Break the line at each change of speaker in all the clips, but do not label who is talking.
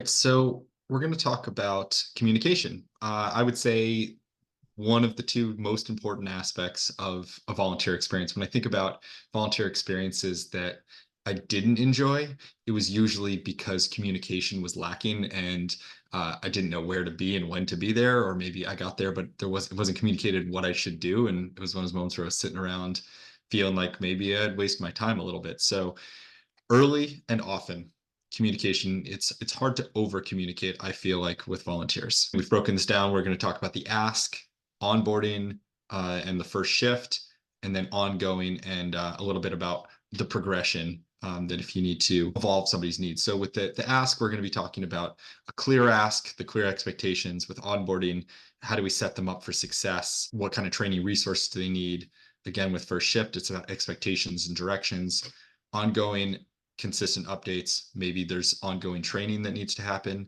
So we're going to talk about communication. I would say one of the two most important aspects of a volunteer experience. When I think about volunteer experiences that I didn't enjoy, it was usually because communication was lacking and I didn't know where to be and when to be there, or maybe I got there, but it wasn't communicated what I should do. And it was one of those moments where I was sitting around feeling like maybe I'd waste my time a little bit. So early and often communication, it's hard to over communicate, I feel like, with volunteers. We've broken this down. We're going to talk about the ask, onboarding, and the first shift, and then ongoing, and a little bit about the progression, that if you need to evolve somebody's needs. So with the ask, we're going to be talking about a clear ask, the clear expectations. With onboarding, how do we set them up for success? What kind of training resources do they need? Again, with first shift, it's about expectations and directions. Ongoing, consistent updates. Maybe there's ongoing training that needs to happen.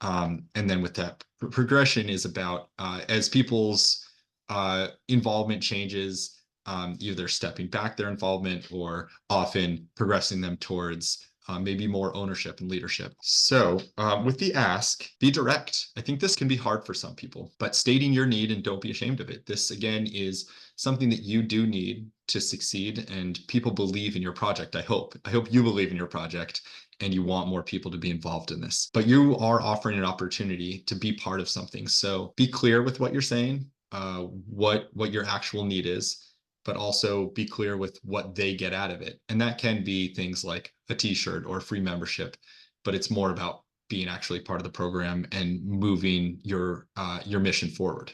And then with that, progression is about as people's involvement changes, either stepping back their involvement or often progressing them towards maybe more ownership and leadership. So with the ask, be direct. I think this can be hard for some people, but stating your need and don't be ashamed of it. This, again, is something that you do need to succeed, and people believe in your project. I hope you believe in your project and you want more people to be involved in this, but you are offering an opportunity to be part of something. So be clear with what you're saying, what your actual need is, but also be clear with what they get out of it. And that can be things like a t-shirt or a free membership, but it's more about being actually part of the program and moving your mission forward.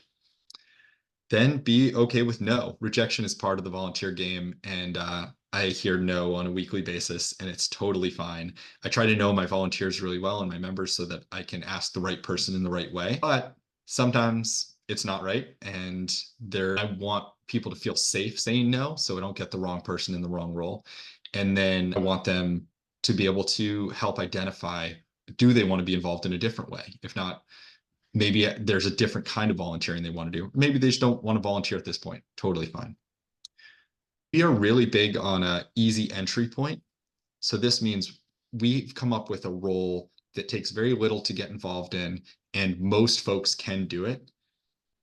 Then be okay with no. Rejection is part of the volunteer game, and I hear no on a weekly basis, and it's totally fine. I try to know my volunteers really well and my members so that I can ask the right person in the right way. But sometimes it's not right, and I want people to feel safe saying no, so I don't get the wrong person in the wrong role. And then I want them to be able to help identify, do they want to be involved in a different way? If not, maybe there's a different kind of volunteering they want to do. Maybe they just don't want to volunteer at this point. Totally fine. We are really big on a easy entry point. So this means we've come up with a role that takes very little to get involved in, and most folks can do it.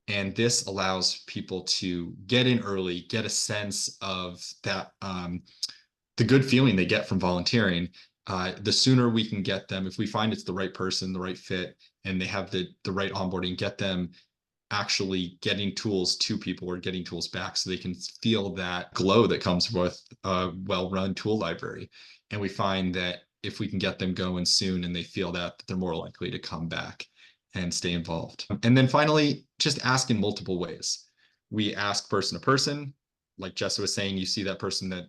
And this allows people to get in early, get a sense of that, the good feeling they get from volunteering. The sooner we can get them, if we find it's the right person, the right fit, and they have the right onboarding, get them actually getting tools to people or getting tools back so they can feel that glow that comes with a well-run tool library. And we find that if we can get them going soon and they feel that they're more likely to come back and stay involved. And then finally, just ask in multiple ways. We ask person to person. Like Jessa was saying, you see that person that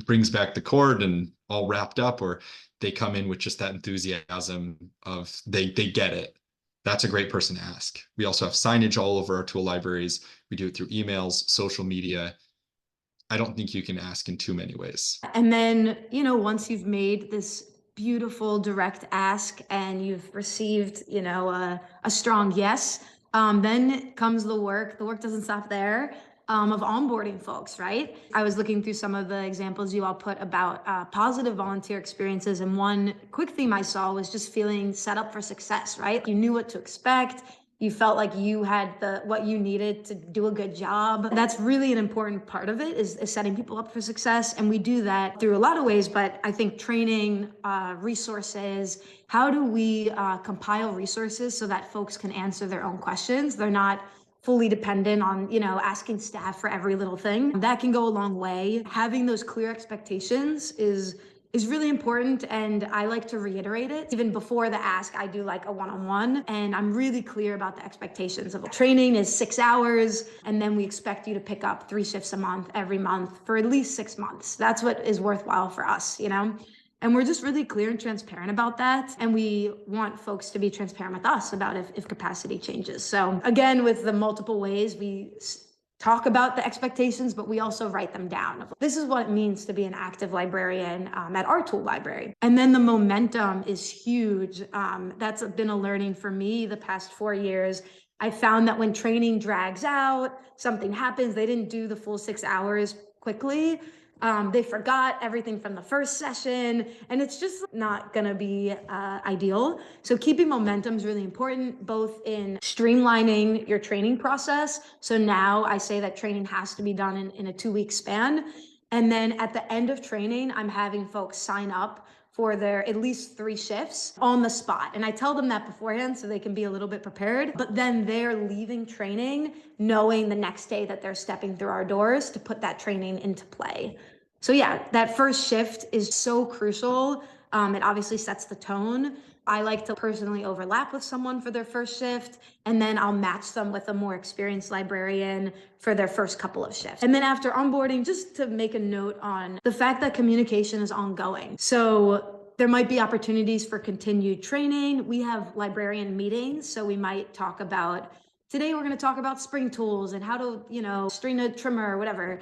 brings back the cord and all wrapped up, or they come in with just that enthusiasm of they get it. That's a great person to ask. We also have signage all over our tool libraries. We do it through emails, social media. I don't think you can ask in too many ways.
And then, once you've made this beautiful direct ask and you've received, a strong yes, then comes the work. The work doesn't stop there. Of onboarding folks, right? I was looking through some of the examples you all put about positive volunteer experiences, and one quick theme I saw was just feeling set up for success, right? You knew what to expect. You felt like you had what you needed to do a good job. That's really an important part of it, is setting people up for success. And we do that through a lot of ways, but I think training, resources, how do we compile resources so that folks can answer their own questions? They're not fully dependent on, asking staff for every little thing. That can go a long way. Having those clear expectations is really important, and I like to reiterate it. Even before the ask, I do like a one-on-one, and I'm really clear about the expectations of training is 6 hours, and then we expect you to pick up 3 shifts a month, every month, for at least 6 months. That's what is worthwhile for us, And we're just really clear and transparent about that. And we want folks to be transparent with us about if capacity changes. So again, with the multiple ways we talk about the expectations, but we also write them down. This is what it means to be an active librarian at our tool library. And then the momentum is huge. That's been a learning for me the past 4 years. I found that when training drags out, something happens, they didn't do the full 6 hours quickly, They forgot everything from the first session, and it's just not gonna be ideal. So keeping momentum is really important, both in streamlining your training process. So now I say that training has to be done in a 2-week span. And then at the end of training, I'm having folks sign up for their at least 3 shifts on the spot. And I tell them that beforehand so they can be a little bit prepared, but then they're leaving training knowing the next day that they're stepping through our doors to put that training into play. So yeah, that first shift is so crucial. It obviously sets the tone. I like to personally overlap with someone for their first shift, and then I'll match them with a more experienced librarian for their first couple of shifts. And then after onboarding, just to make a note on the fact that communication is ongoing. So there might be opportunities for continued training. We have librarian meetings, so we might talk about, today we're going to talk about spring tools and how to, string a trimmer or whatever.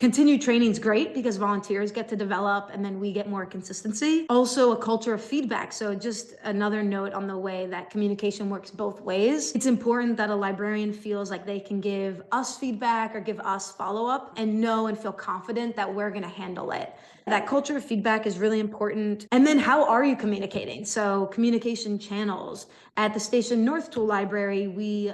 Continued training is great because volunteers get to develop and then we get more consistency. Also a culture of feedback. So just another note on the way that communication works both ways. It's important that a librarian feels like they can give us feedback or give us follow-up and know and feel confident that we're gonna handle it. That culture of feedback is really important. And then how are you communicating? So communication channels. At the Station North Tool Library, we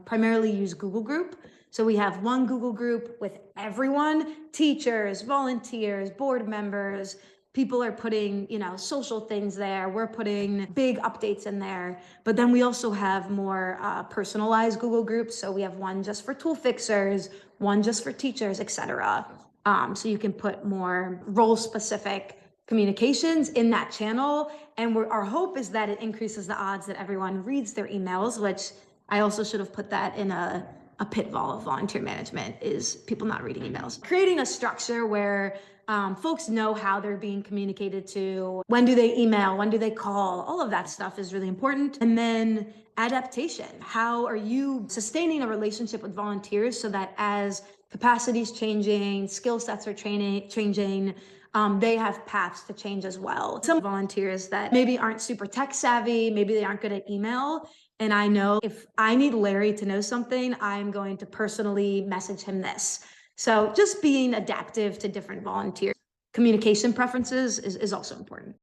primarily use Google Group. So we have one Google group with everyone, teachers, volunteers, board members. People are putting, social things there. We're putting big updates in there. But then we also have more personalized Google groups. So we have one just for tool fixers, one just for teachers, etc. So you can put more role-specific communications in that channel. And our hope is that it increases the odds that everyone reads their emails, which I also should have put that in a pitfall of volunteer management is people not reading emails. Creating a structure where folks know how they're being communicated to, when do they email, when do they call, all of that stuff is really important. And then adaptation. How are you sustaining a relationship with volunteers so that as capacity's changing, skill sets are changing, they have paths to change as well. Some volunteers that maybe aren't super tech savvy, maybe they aren't good at email, and I know if I need Larry to know something, I'm going to personally message him this. So just being adaptive to different volunteer communication preferences is also important.